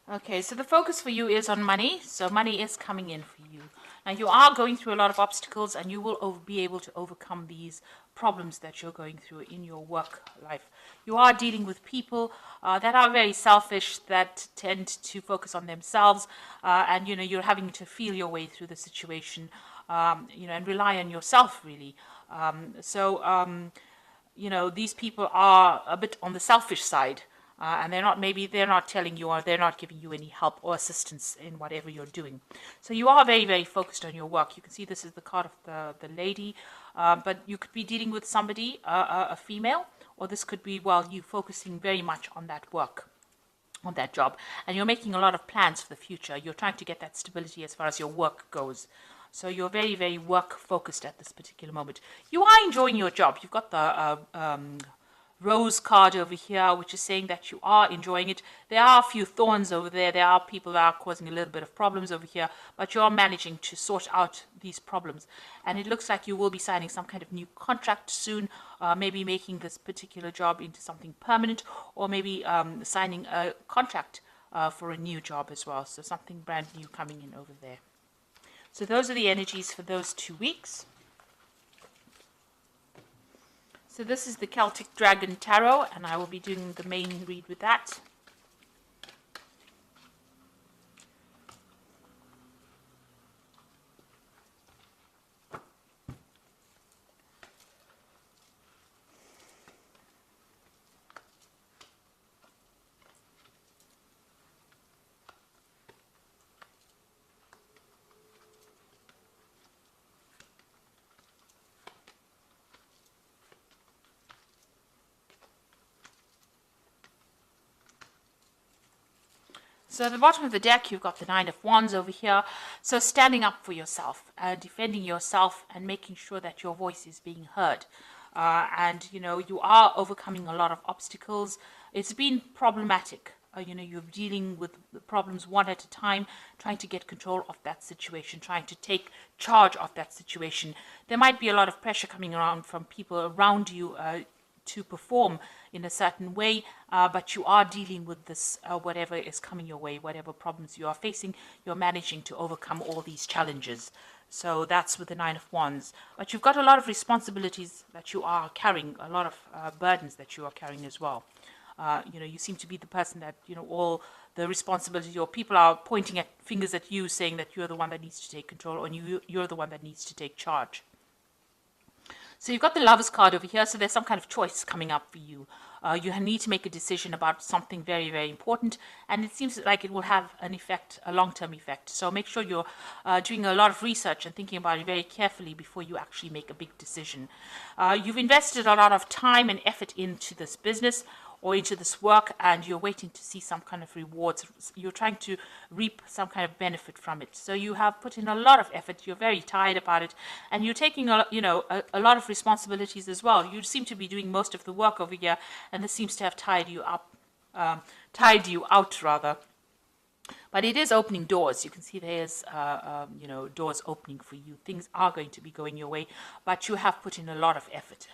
Okay, so the focus for you is on money. So money is coming in for you. Now you are going through a lot of obstacles, and you will be able to overcome these problems that you're going through in your work life. You are dealing with people that are very selfish, that tend to focus on themselves, and you're having to feel your way through the situation, and rely on yourself really. These people are a bit on the selfish side, and they're not telling you, or they're not giving you any help or assistance in whatever you're doing. So you are very, very focused on your work. You can see this is the card of the lady, but you could be dealing with somebody, a female, or this could be, well, you focusing very much on that work, on that job, and you're making a lot of plans for the future. You're trying to get that stability as far as your work goes. So you're very, very work focused at this particular moment. You are enjoying your job. You've got the rose card over here, which is saying that you are enjoying it. There are a few thorns over there. There are people that are causing a little bit of problems over here, but you're managing to sort out these problems. And it looks like you will be signing some kind of new contract soon, maybe making this particular job into something permanent, or maybe signing a contract for a new job as well. So something brand new coming in over there. So those are the energies for those 2 weeks. So this is the Celtic Dragon Tarot, and I will be doing the main read with that. So at the bottom of the deck, you've got the Nine of Wands over here. So standing up for yourself, defending yourself, and making sure that your voice is being heard. You are overcoming a lot of obstacles. It's been problematic. You're dealing with the problems one at a time, trying to get control of that situation, trying to take charge of that situation. There might be a lot of pressure coming around from people around you to perform in a certain way, but you are dealing with this, whatever is coming your way, whatever problems you are facing, you're managing to overcome all these challenges. So that's with the Nine of Wands. But you've got a lot of responsibilities that you are carrying, a lot of burdens that you are carrying as well. You seem to be the person that, all the responsibility, or people are pointing at fingers at you, saying that you're the one that needs to take control, or you're the one that needs to take charge. So you've got the Lovers card over here, so there's some kind of choice coming up for you. You need to make a decision about something very, very important, and it seems like it will have an effect, a long-term effect. So make sure you're doing a lot of research and thinking about it very carefully before you actually make a big decision. You've invested a lot of time and effort into this business or into this work, and you're waiting to see some kind of rewards. You're trying to reap some kind of benefit from it. So you have put in a lot of effort. You're very tired about it, and you're taking a lot of responsibilities as well. You seem to be doing most of the work over here, and this seems to have tired you out rather. But it is opening doors. You can see there's, doors opening for you. Things are going to be going your way, but you have put in a lot of effort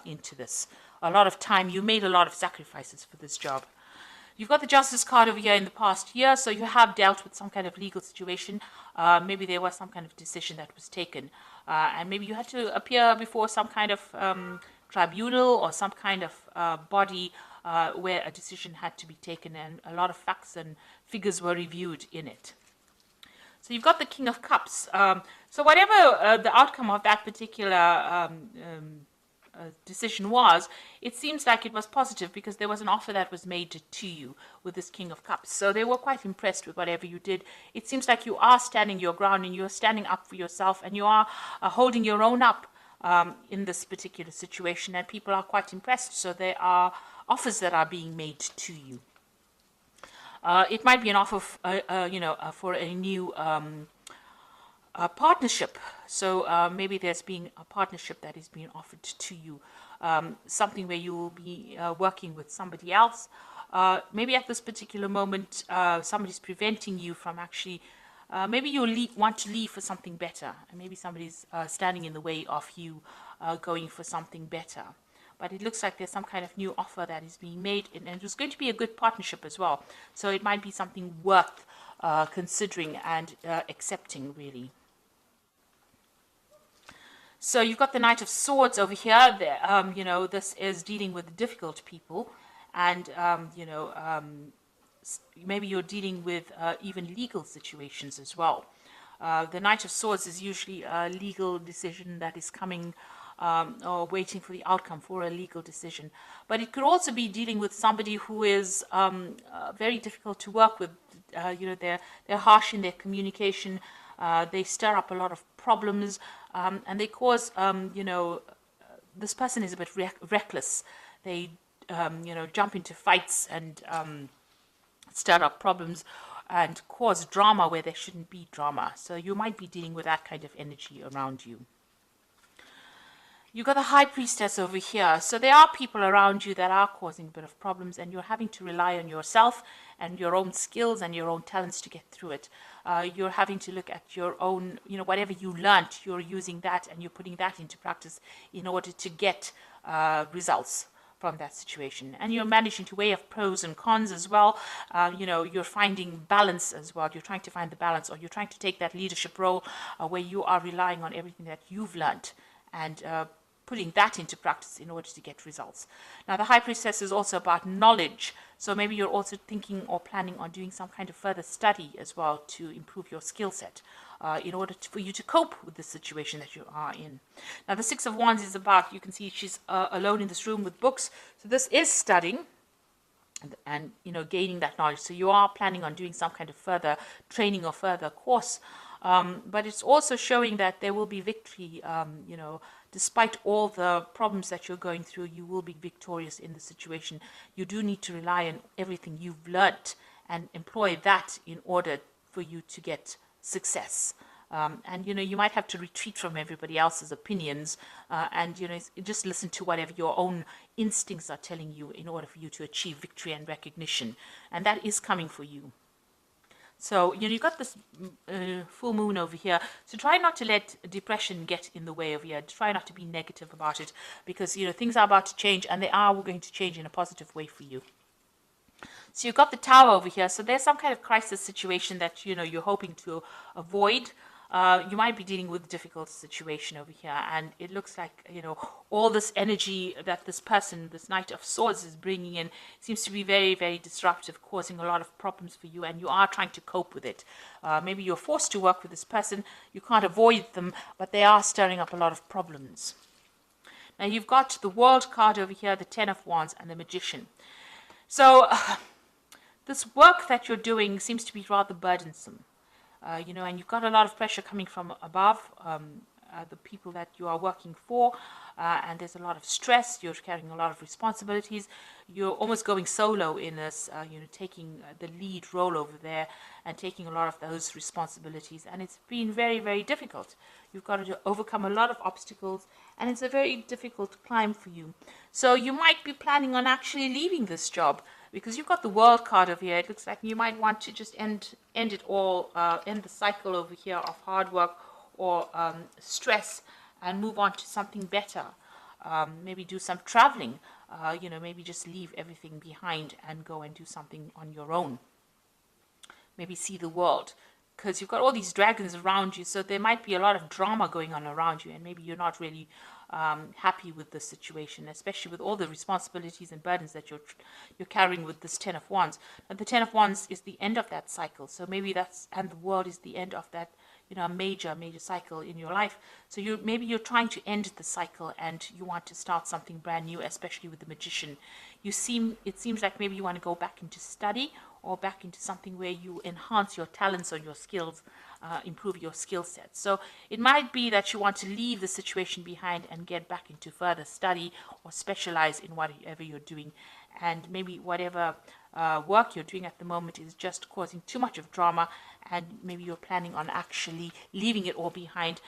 into this. A lot of time. You made a lot of sacrifices for this job. You've got the Justice card over here in the past year, so you have dealt with some kind of legal situation. Maybe there was some kind of decision that was taken, and maybe you had to appear before some kind of tribunal or some kind of body where a decision had to be taken, and a lot of facts and figures were reviewed in it. So you've got the King of Cups. So whatever the outcome of that particular decision was, it seems like it was positive, because there was an offer that was made to you with this King of Cups. So they were quite impressed with whatever you did. It seems like you are standing your ground, and you're standing up for yourself, and you are holding your own up in this particular situation, and people are quite impressed. So there are offers that are being made to you. It might be an offer, for a new partnership. So maybe there's been a partnership that is being offered to you, something where you will be working with somebody else. Maybe at this particular moment, somebody's preventing you from actually, maybe you want to leave for something better, and maybe somebody's standing in the way of you going for something better. but it looks like there's some kind of new offer that is being made, and it's going to be a good partnership as well. So it might be something worth considering and accepting, really. So you've got the Knight of Swords over here. This is dealing with difficult people, and maybe you're dealing with even legal situations as well. The Knight of Swords is usually a legal decision that is coming or waiting for the outcome for a legal decision. But it could also be dealing with somebody who is very difficult to work with. They're harsh in their communication. They stir up a lot of problems, and they cause, this person is a bit reckless. They, jump into fights and stir up problems and cause drama where there shouldn't be drama. So you might be dealing with that kind of energy around you. You've got the High Priestess over here. So there are people around you that are causing a bit of problems, and you're having to rely on yourself and your own skills and your own talents to get through it. You're having to look at your own, whatever you learnt, you're using that and you're putting that into practice in order to get results from that situation. And you're managing to weigh up pros and cons as well. You're finding balance as well. You're trying to find the balance, or you're trying to take that leadership role where you are relying on everything that you've learnt and putting that into practice in order to get results. Now, the High Priestess is also about knowledge. So maybe you're also thinking or planning on doing some kind of further study as well to improve your skill set in order for you to cope with the situation that you are in. Now, the Six of Wands is about, you can see she's alone in this room with books. So this is studying and gaining that knowledge. So you are planning on doing some kind of further training or further course. But it's also showing that there will be victory, despite all the problems that you're going through, you will be victorious in the situation. You do need to rely on everything you've learnt and employ that in order for you to get success. And you might have to retreat from everybody else's opinions and just listen to whatever your own instincts are telling you in order for you to achieve victory and recognition. And that is coming for you. So, you've got this full moon over here. So try not to let depression get in the way of you. Try not to be negative about it, because, things are about to change, and they are going to change in a positive way for you. So you've got the Tower over here. So there's some kind of crisis situation that, you're hoping to avoid. You might be dealing with a difficult situation over here, and it looks like, all this energy that this person, this Knight of Swords, is bringing in seems to be very, very disruptive, causing a lot of problems for you, and you are trying to cope with it. Maybe you're forced to work with this person. You can't avoid them, but they are stirring up a lot of problems. Now, you've got the World card over here, the Ten of Wands, and the Magician. So this work that you're doing seems to be rather burdensome. And you've got a lot of pressure coming from above, the people that you are working for, and there's a lot of stress. You're carrying a lot of responsibilities. You're almost going solo in this, taking the lead role over there and taking a lot of those responsibilities. And it's been very, very difficult. You've got to overcome a lot of obstacles, and it's a very difficult climb for you. So you might be planning on actually leaving this job, because you've got the World card over here. It looks like you might want to just end it all, end the cycle over here of hard work or stress, and move on to something better. Maybe do some traveling, maybe just leave everything behind and go and do something on your own. Maybe see the world, because you've got all these dragons around you, so there might be a lot of drama going on around you, and maybe you're not really happy with the situation, especially with all the responsibilities and burdens that you're carrying with this Ten of Wands. And the Ten of Wands is the end of that cycle, so maybe and the world is the end of that, a major cycle in your life. So maybe you're trying to end the cycle and you want to start something brand new, especially with the Magician. It seems like maybe you want to go back into study or back into something where you enhance your talents or your skills, improve your skill set. So it might be that you want to leave the situation behind and get back into further study or specialize in whatever you're doing. And maybe whatever work you're doing at the moment is just causing too much of drama, and maybe you're planning on actually leaving it all behind.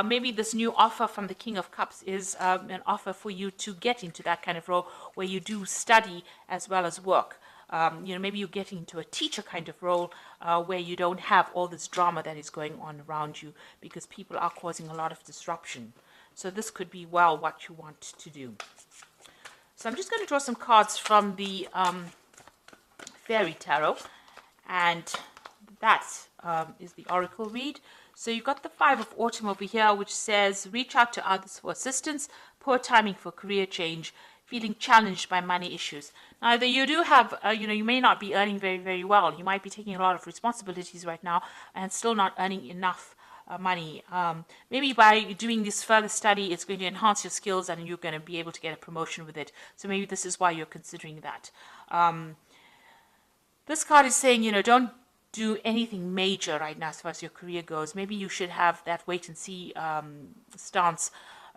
Maybe this new offer from the King of Cups is an offer for you to get into that kind of role where you do study as well as work. Maybe you're getting into a teacher kind of role where you don't have all this drama that is going on around you, because people are causing a lot of disruption. So this could be what you want to do. So I'm just going to draw some cards from the Fairy Tarot, and that is the Oracle read. So you've got the Five of Autumn over here, which says, reach out to others for assistance, poor timing for career change, feeling challenged by money issues. Now, you do have, you may not be earning very, very well. You might be taking a lot of responsibilities right now and still not earning enough money. Maybe by doing this further study, it's going to enhance your skills and you're going to be able to get a promotion with it. So maybe this is why you're considering that. This card is saying, don't do anything major right now as far as your career goes. Maybe you should have that wait and see stance,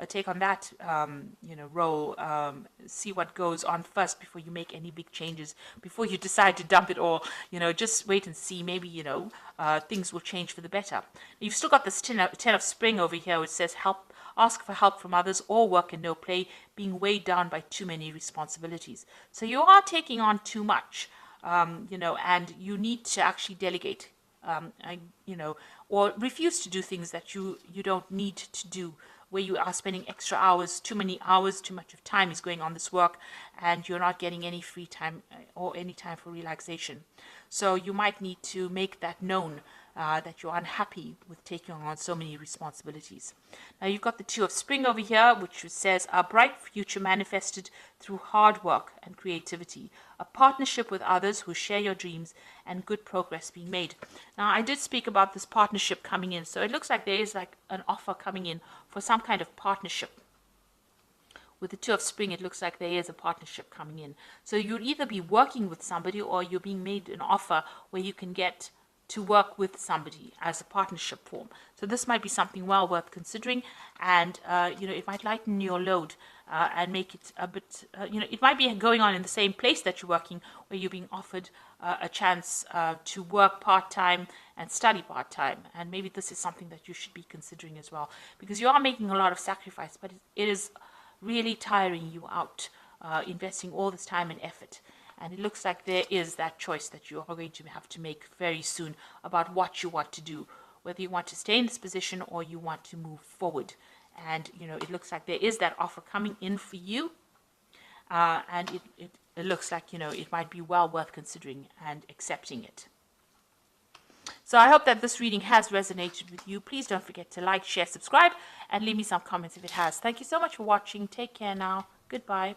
take on that, role, see what goes on first before you make any big changes, before you decide to dump it all. Just wait and see. Maybe, things will change for the better. You've still got this ten of Spring over here, which says help. Ask for help from others, or work and no play, being weighed down by too many responsibilities. So you are taking on too much. And you need to actually delegate, or refuse to do things that you don't need to do, where you are spending extra hours, too many hours, too much of time is going on this work, and you're not getting any free time or any time for relaxation. So you might need to make that known, that you're unhappy with taking on so many responsibilities. Now you've got the Two of Spring over here, which says a bright future manifested through hard work and creativity, a partnership with others who share your dreams, and good progress being made. Now I did speak about this partnership coming in, so it looks like there is like an offer coming in for some kind of partnership. With the Two of Spring, it looks like there is a partnership coming in. So you'll either be working with somebody, or you're being made an offer where you can get to work with somebody as a partnership form. So this might be something well worth considering, and it might lighten your load and make it a bit, it might be going on in the same place that you're working, where you're being offered a chance to work part-time and study part-time, and maybe this is something that you should be considering as well, because you are making a lot of sacrifice, but it is really tiring you out, investing all this time and effort. And it looks like there is that choice that you are going to have to make very soon about what you want to do, whether you want to stay in this position or you want to move forward. And, it looks like there is that offer coming in for you. And it looks like, it might be well worth considering and accepting it. So I hope that this reading has resonated with you. Please don't forget to like, share, subscribe, and leave me some comments if it has. Thank you so much for watching. Take care now. Goodbye.